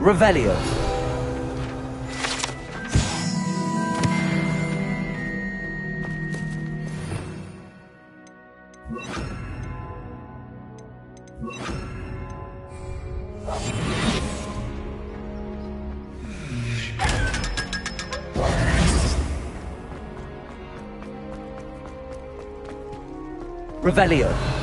Revelio. Revelio.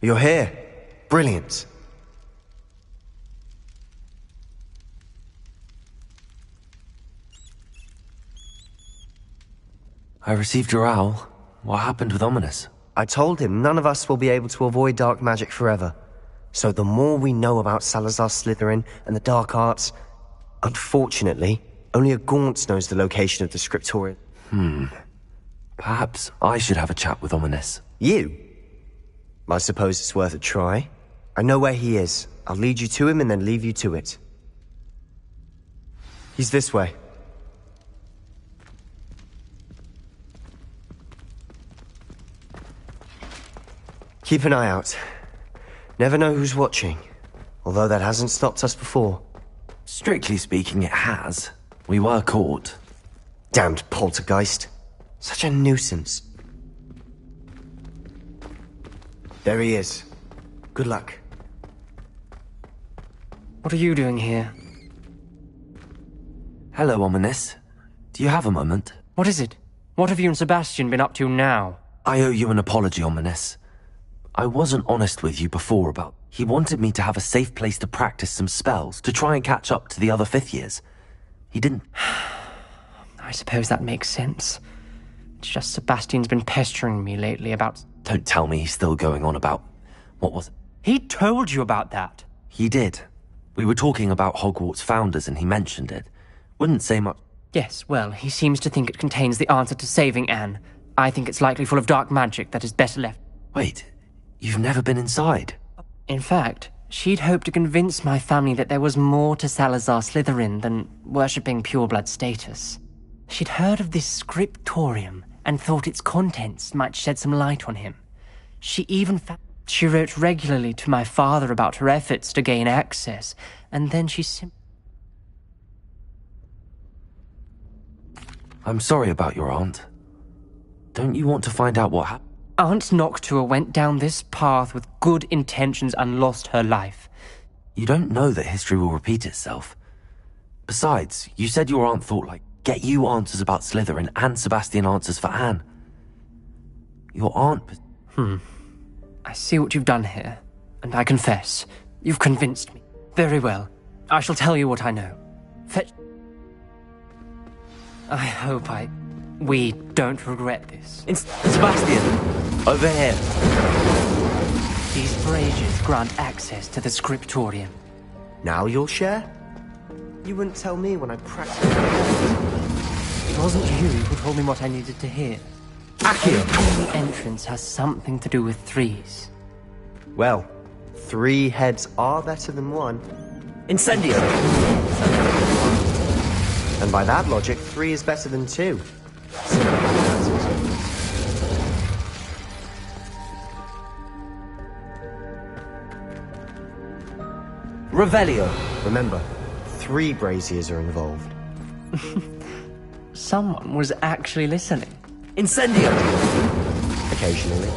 You're here. Brilliant. I received your owl. What happened with Ominous? I told him none of us will be able to avoid dark magic forever. So the more we know about Salazar Slytherin and the dark arts, unfortunately, only a Gaunt knows the location of the Scriptorium. Perhaps I should have a chat with Ominous. You? I suppose it's worth a try. I know where he is. I'll lead you to him and then leave you to it. He's this way. Keep an eye out. Never know who's watching. Although that hasn't stopped us before. Strictly speaking, it has. We were caught. Damned poltergeist. Such a nuisance. There he is. Good luck. What are you doing here? Hello, Ominous. Do you have a moment? What is it? What have you and Sebastian been up to now? I owe you an apology, Ominous. I wasn't honest with you before about... He wanted me to have a safe place to practice some spells, to try and catch up to the other 5th years. He didn't... I suppose that makes sense. It's just Sebastian's been pestering me lately about... Don't tell me he's still going on about... What was it? He told you about that. He did. We were talking about Hogwarts founders and he mentioned it. Wouldn't say much... Yes, well, he seems to think it contains the answer to saving Anne. I think it's likely full of dark magic that is better left... Wait, you've never been inside? In fact, she'd hoped to convince my family that there was more to Salazar Slytherin than worshipping pureblood status. She'd heard of this scriptorium and thought its contents might shed some light on him. She even she wrote regularly to my father about her efforts to gain access, and then she I'm sorry about your aunt. Don't you want to find out what happened? Aunt Noctua went down this path with good intentions and lost her life. You don't know that history will repeat itself. Besides, you said your aunt thought, like, get you answers about Slytherin and Sebastian answers for Anne. Your aunt... I see what you've done here, and I confess, you've convinced me. Very well. I shall tell you what I know. Fetch... I hope we don't regret this. Sebastian! Over here! These braziers grant access to the scriptorium. Now you'll share? You wouldn't tell me when I practiced. It wasn't you who told me what I needed to hear. Accio! The entrance has something to do with 3s. Well, 3 heads are better than 1. Incendio! And by that logic, 3 is better than 2. Revelio. Remember, 3 braziers are involved. Someone was actually listening. Incendio. Occasionally.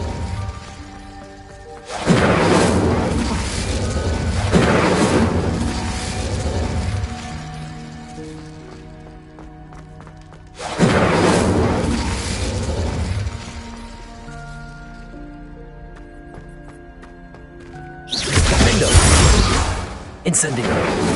Incendio.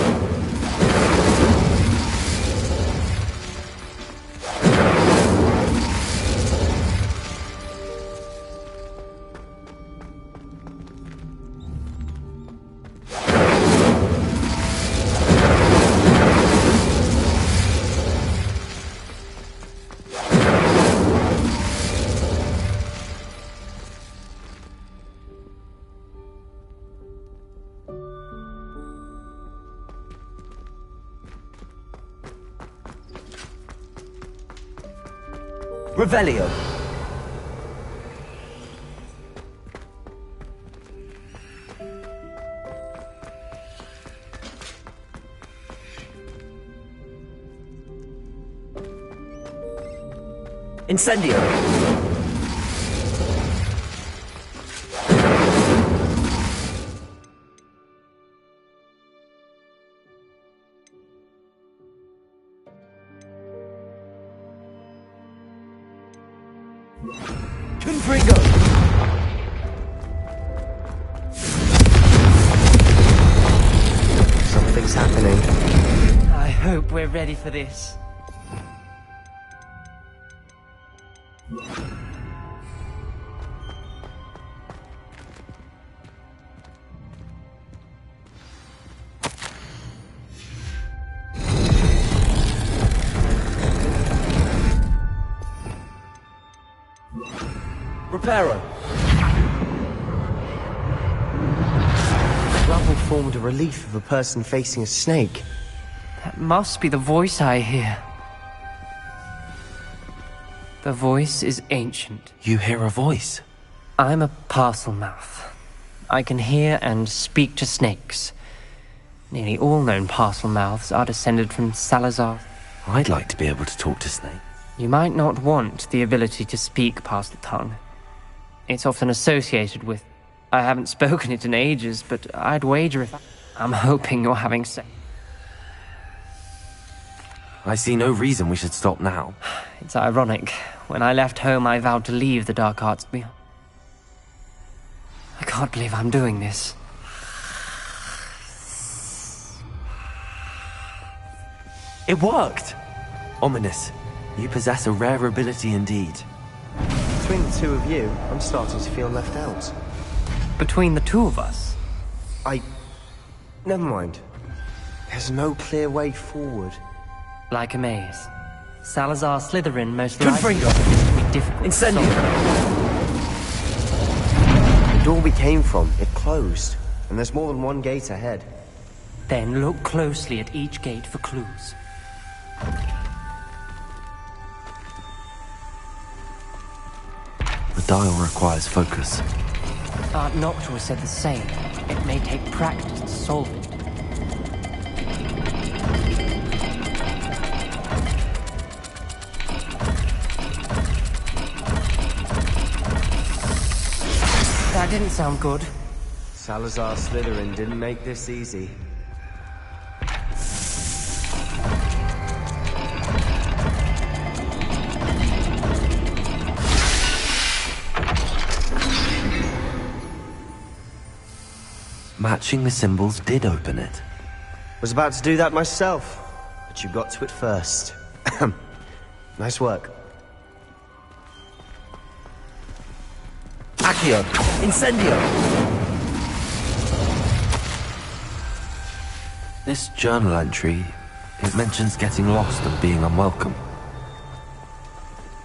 Revelio. Incendio. Confringo. Something's happening. I hope we're ready for this. Reparo. Rubble formed a relief of a person facing a snake. That must be the voice I hear. The voice is ancient. You hear a voice? I'm a parcel mouth. I can hear and speak to snakes. Nearly all known parcel mouths are descended from Salazar. I'd like to be able to talk to snakes. You might not want the ability to speak parcel tongue. It's often associated with... I haven't spoken it in ages, but I'd wager if... I'm hoping you're having sex. I see no reason we should stop now. It's ironic. When I left home, I vowed to leave the dark arts behind. I can't believe I'm doing this. It worked! Ominous, you possess a rare ability indeed. Between the two of you, I'm starting to feel left out. Between the two of us? Never mind. There's no clear way forward. Like a maze. Salazar Slytherin most likely Confringo. to be difficult to Incendio. solve. The door we came from, it closed. And there's more than one gate ahead. Then look closely at each gate for clues. The dial requires focus. Aunt Noctua said the same. It may take practice to solve it. That didn't sound good. Salazar Slytherin didn't make this easy. Matching the symbols did open it. Was about to do that myself, but you got to it first. Nice work. Accio. Incendio. This journal entry, it mentions getting lost and being unwelcome.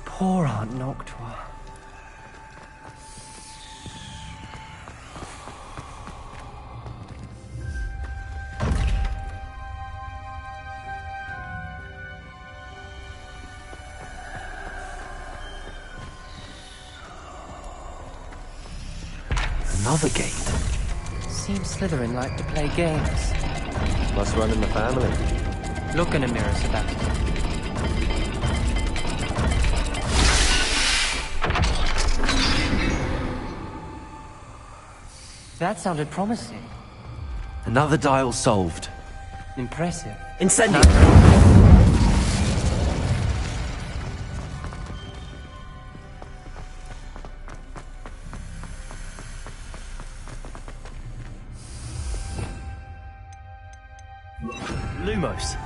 Poor Aunt Noctua. Another gate. Seems Slytherin like to play games. Must run in the family. Look in a mirror, Sebastian. That sounded promising. Another dial solved. Impressive. Incendio. Lumos.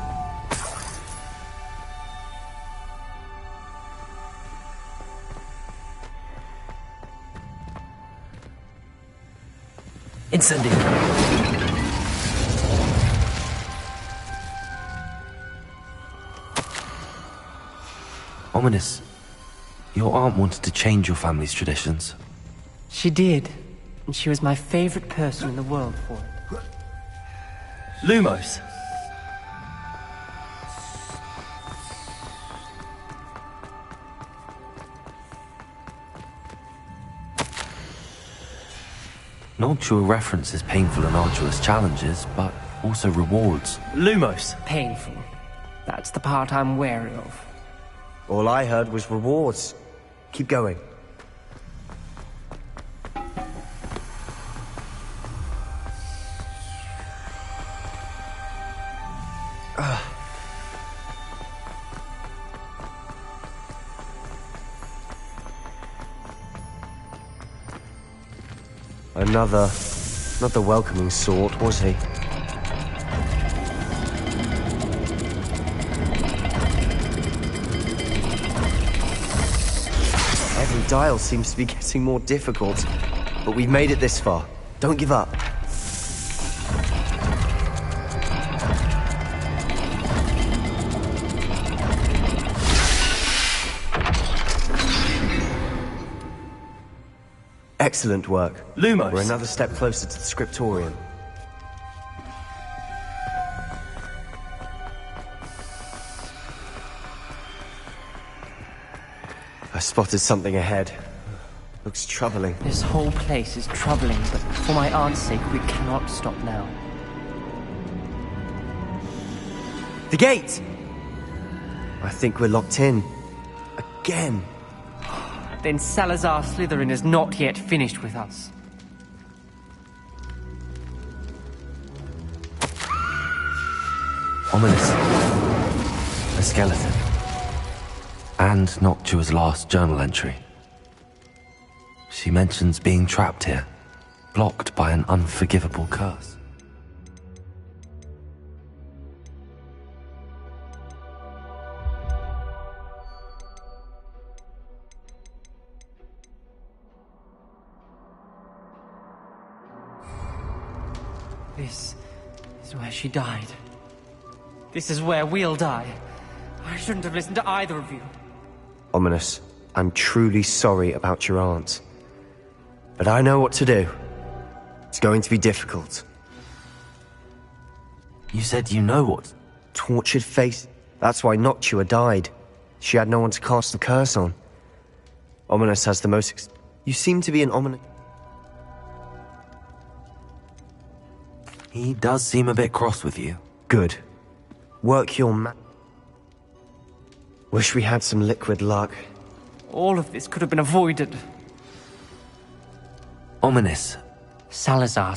Incendio. Ominous. Your aunt wanted to change your family's traditions. She did. And she was my favorite person in the world for it. Lumos. Noctua references painful and arduous challenges, but also rewards. Lumos. Painful. That's the part I'm wary of. All I heard was rewards. Keep going. Not the welcoming sort, was he? Every dial seems to be getting more difficult, but we've made it this far. Don't give up. Excellent work. Lumos. We're another step closer to the scriptorium. I spotted something ahead. Looks troubling. This whole place is troubling, but for my aunt's sake, we cannot stop now. The gate! I think we're locked in. Again. Then Salazar Slytherin is not yet finished with us. Ominous. A skeleton. And Noctua's last journal entry. She mentions being trapped here, blocked by an unforgivable curse. This is where she died. This is where we'll die. I shouldn't have listened to either of you. Ominous, I'm truly sorry about your aunt. But I know what to do. It's going to be difficult. You said you know what? Tortured face. That's why Noctua died. She had no one to cast the curse on. Ominous has the most... You seem to be an ominous... He does seem a bit cross with you. Good. Work your Wish we had some liquid luck. All of this could have been avoided. Ominous. Salazar,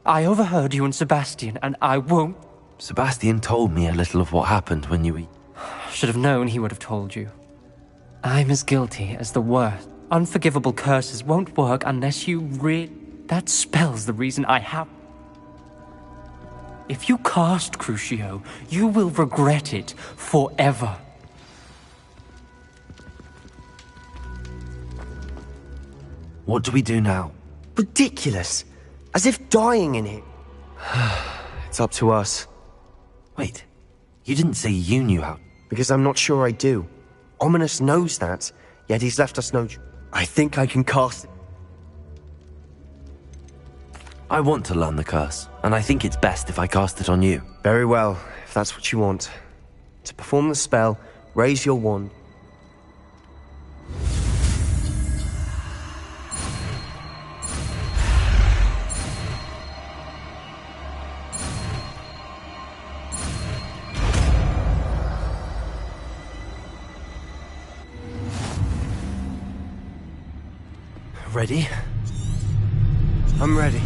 I overheard you and Sebastian, and I won't... Sebastian told me a little of what happened when you... Should have known he would have told you. I'm as guilty as the worst. Unforgivable curses won't work unless you That spell's the reason I have... If you cast Crucio, you will regret it forever. What do we do now? Ridiculous. As if dying in it. It's up to us. Wait, you didn't say you knew how... Because I'm not sure I do. Ominous knows that, yet he's left us no... I think I can cast it. I want to learn the curse, and I think it's best if I cast it on you. Very well, if that's what you want. To perform the spell, raise your wand. Ready? I'm ready.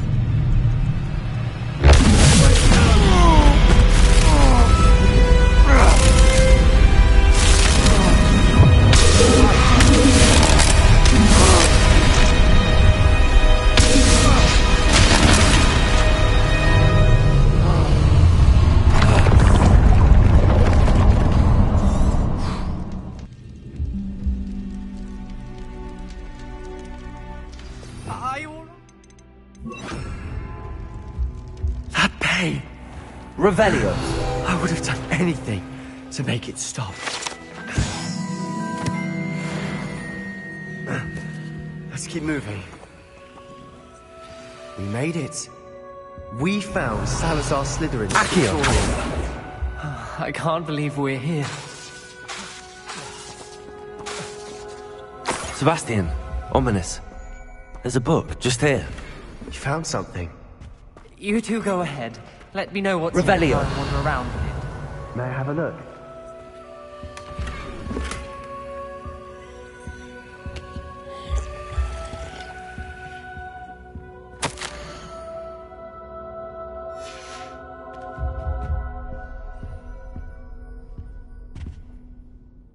That pain! Revelio! I would have done anything to make it stop. Let's keep moving. We made it. We found Salazar Slytherin's Accio! I can't believe we're here. Sebastian, Ominous. There's a book, just here. You found something. You two go ahead. Let me know what's Revelio. here and wander around with it. May I have a look?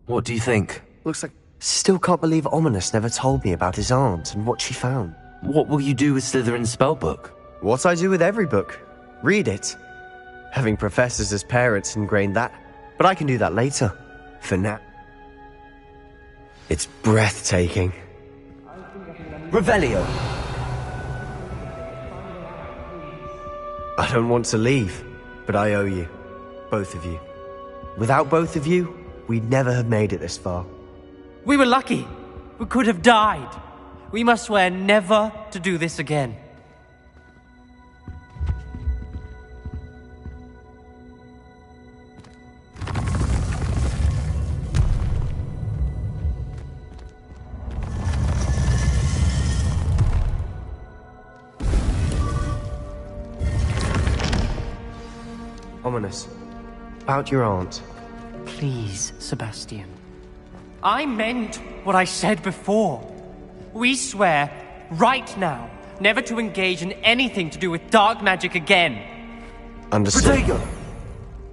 What do you think? Looks like... Still can't believe Ominous never told me about his aunt and what she found. What will you do with Slytherin's spellbook? What I do with every book. Read it. Having professors as parents ingrained that. But I can do that later. For now. It's breathtaking. Revelio! I don't want to leave, but I owe you. Both of you. Without both of you, we'd never have made it this far. We were lucky. We could have died. We must swear never to do this again. Ominous. About your aunt. Please, Sebastian. I meant what I said before. We swear, right now, never to engage in anything to do with dark magic again. Understood.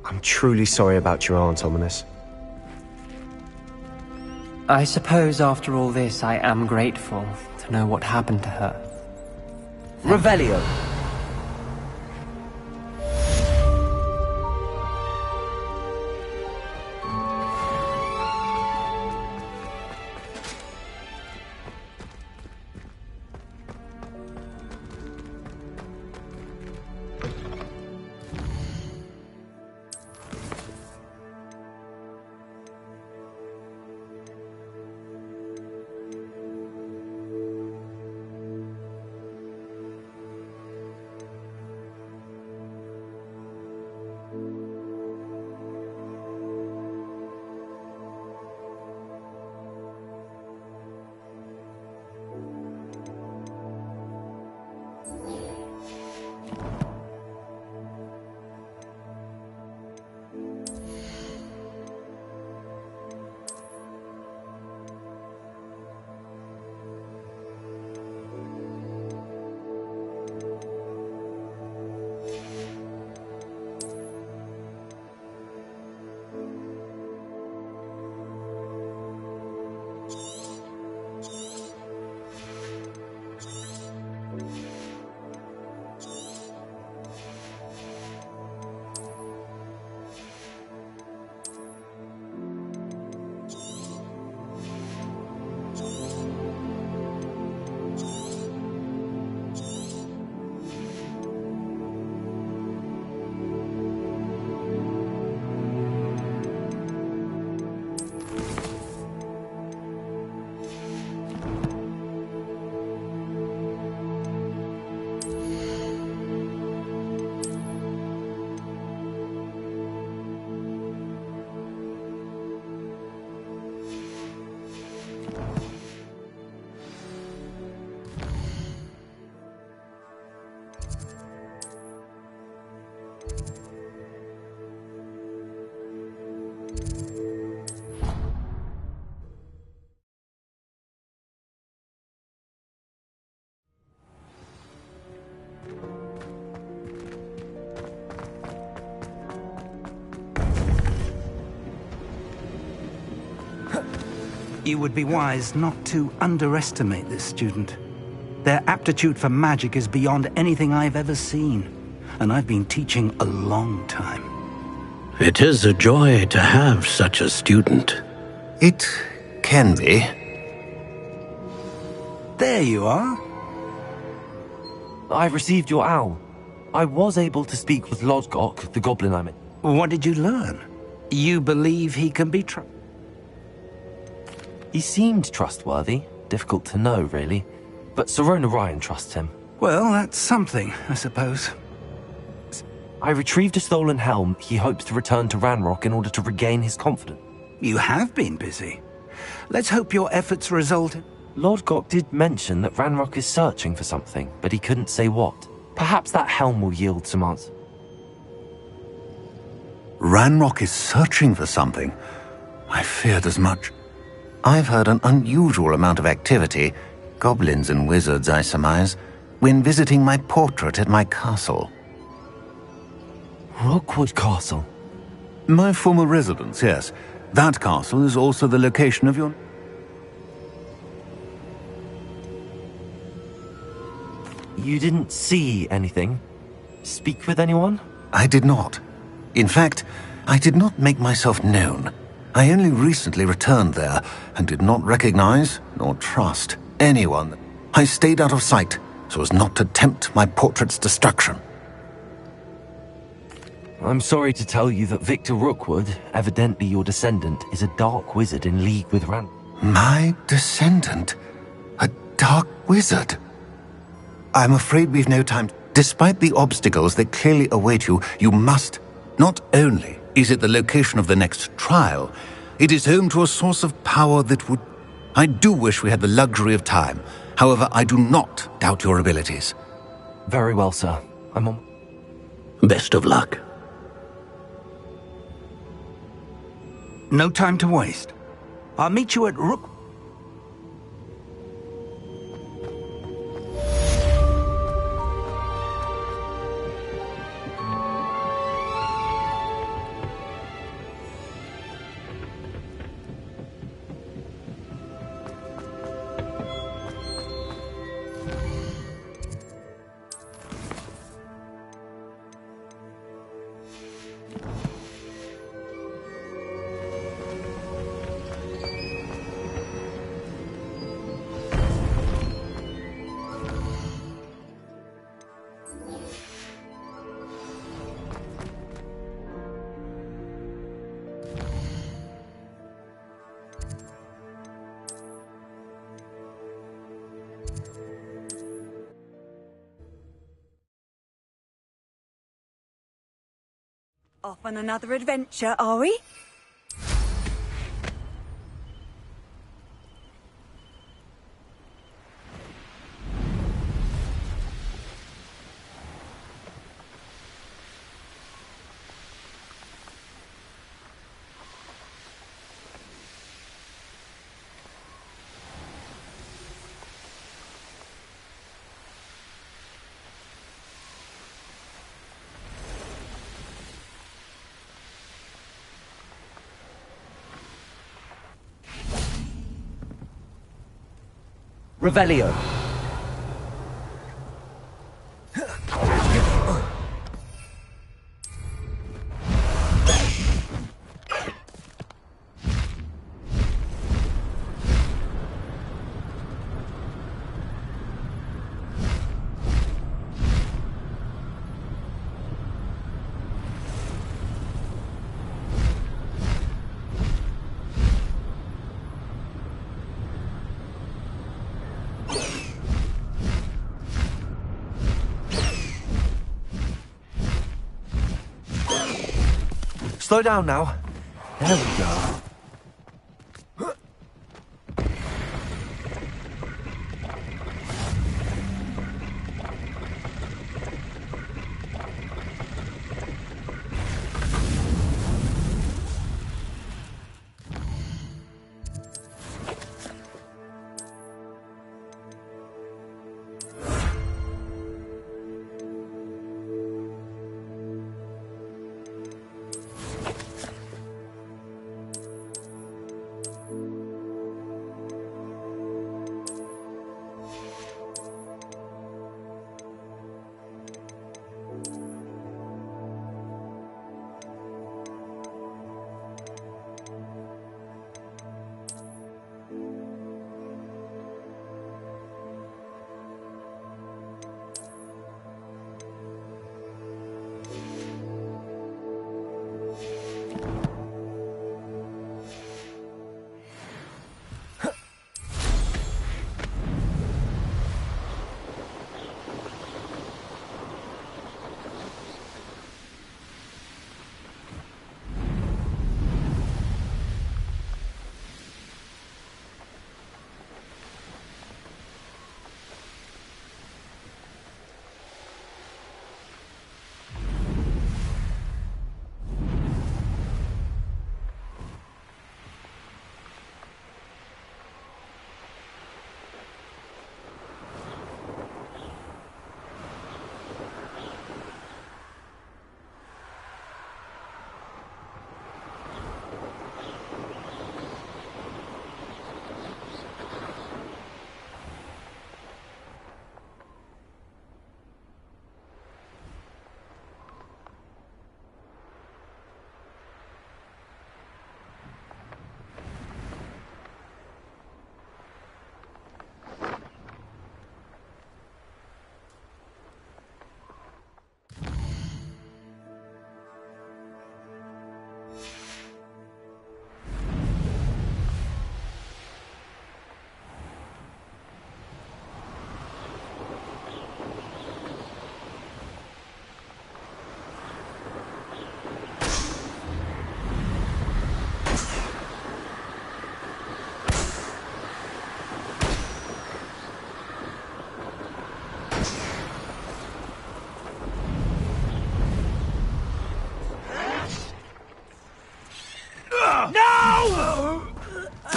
I'm truly sorry about your aunt, Ominous. I suppose after all this, I am grateful to know what happened to her. Revelio. You would be wise not to underestimate this student. Their aptitude for magic is beyond anything I've ever seen, and I've been teaching a long time. It is a joy to have such a student. It can be. There you are. I received your owl. I was able to speak with Lodgok, the goblin I met. What did you learn? You believe he can be trusted? He seemed trustworthy. Difficult to know, really. But Sirona Ryan trusts him. Well, that's something, I suppose. I retrieved a stolen helm he hopes to return to Ranrock in order to regain his confidence. You have been busy. Let's hope your efforts result in... Lodgok did mention that Ranrock is searching for something, but he couldn't say what. Perhaps that helm will yield some answers. Ranrock is searching for something. I feared as much. I've heard an unusual amount of activity, goblins and wizards, I surmise, when visiting my portrait at my castle. Rockwood Castle? My former residence, yes. That castle is also the location of your... You didn't see anything? Speak with anyone? I did not. In fact, I did not make myself known. I only recently returned there and did not recognize nor trust anyone. I stayed out of sight so as not to tempt my portrait's destruction. I'm sorry to tell you that Victor Rookwood, evidently your descendant, is a dark wizard in league with Ran... My descendant? A dark wizard? I'm afraid we've no time. Despite the obstacles that clearly await you, you must... Not only is it the location of the next trial, it is home to a source of power that would... I do wish we had the luxury of time. However, I do not doubt your abilities. Very well, sir. I'm on... Best of luck. No time to waste. I'll meet you at Rook... Off on another adventure, are we? Revelio. Slow down now. There we go.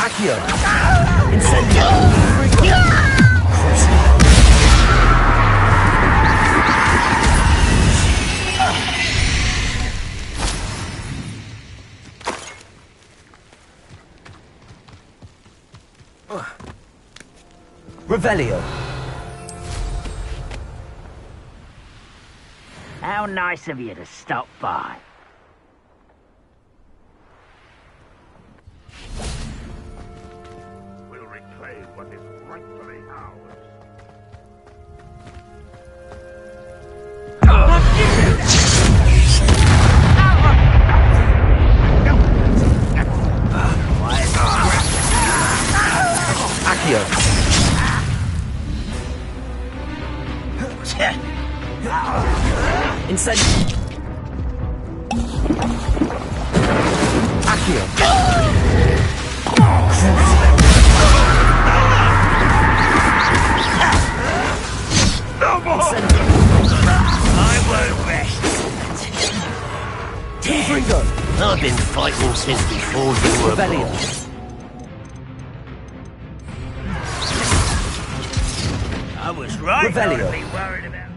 Accio! Incendio! Revelio. How nice of you to stop by. We'll reclaim what is rightfully ours. Accio. Incendio. I won't rest. I've been fighting since before you were Revelio. born. I was right not Revelio. to be worried about.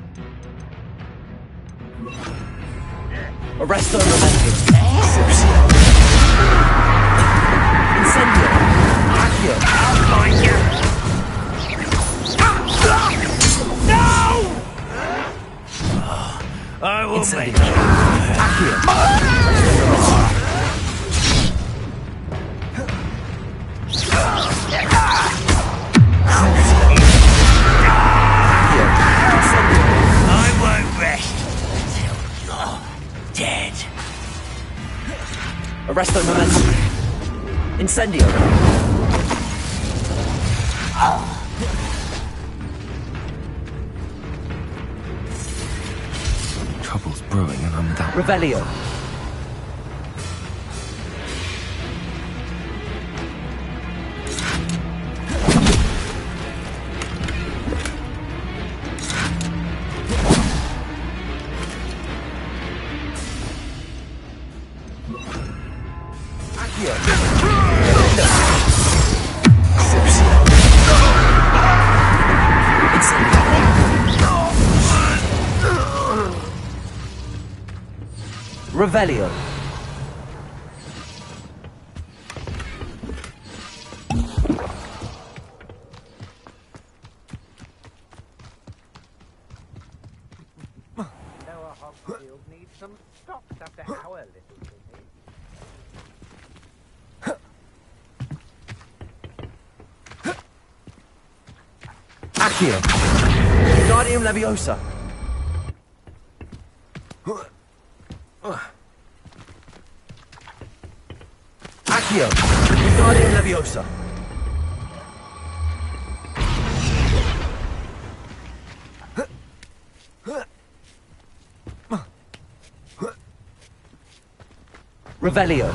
Arresto Momentum. Incendio. Accio. I'll find you. No! I will make Incendio. Accio. I won't rest until you're dead. Arresto Momentum. Incendio. Trouble's brewing and I'm without... Revelio. Revelio. Noah Hogfield needs some stops after our little visit. Accio. Guardium Leviosa. Accio. Guardium Leviosa. Revelio.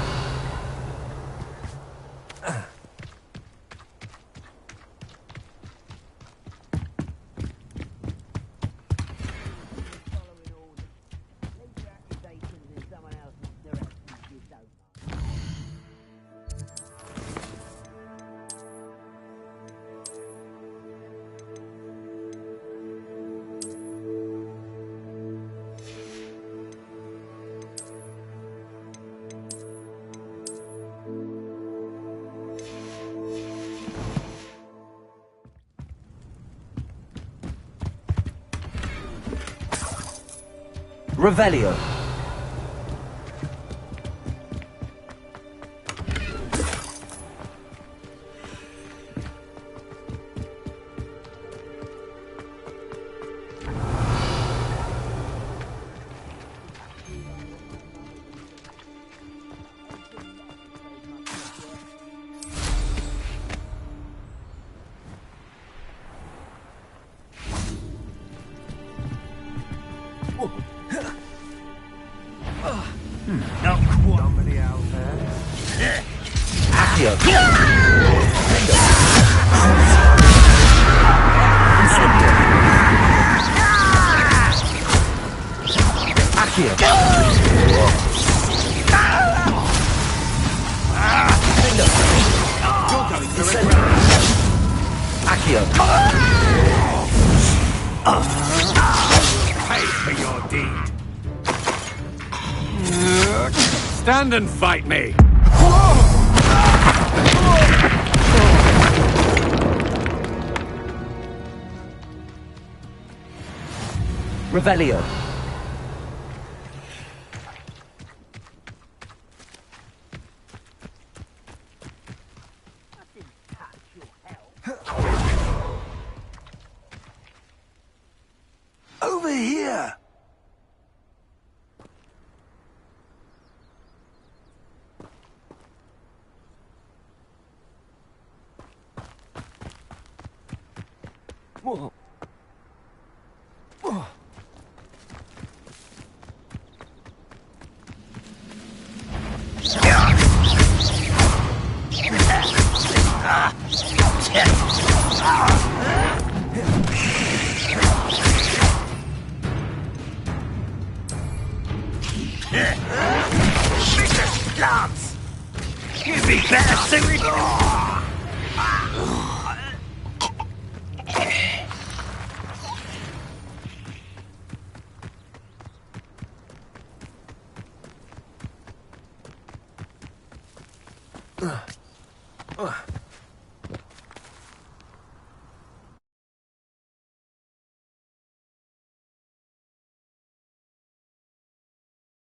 Revelio. Not quite. Somebody out there? Accio. Accio. Accio. Pay for your deed. Stand and fight me. Revelio. Over here. Whoa. Whoa. Vicious Lance! You'd be better suited.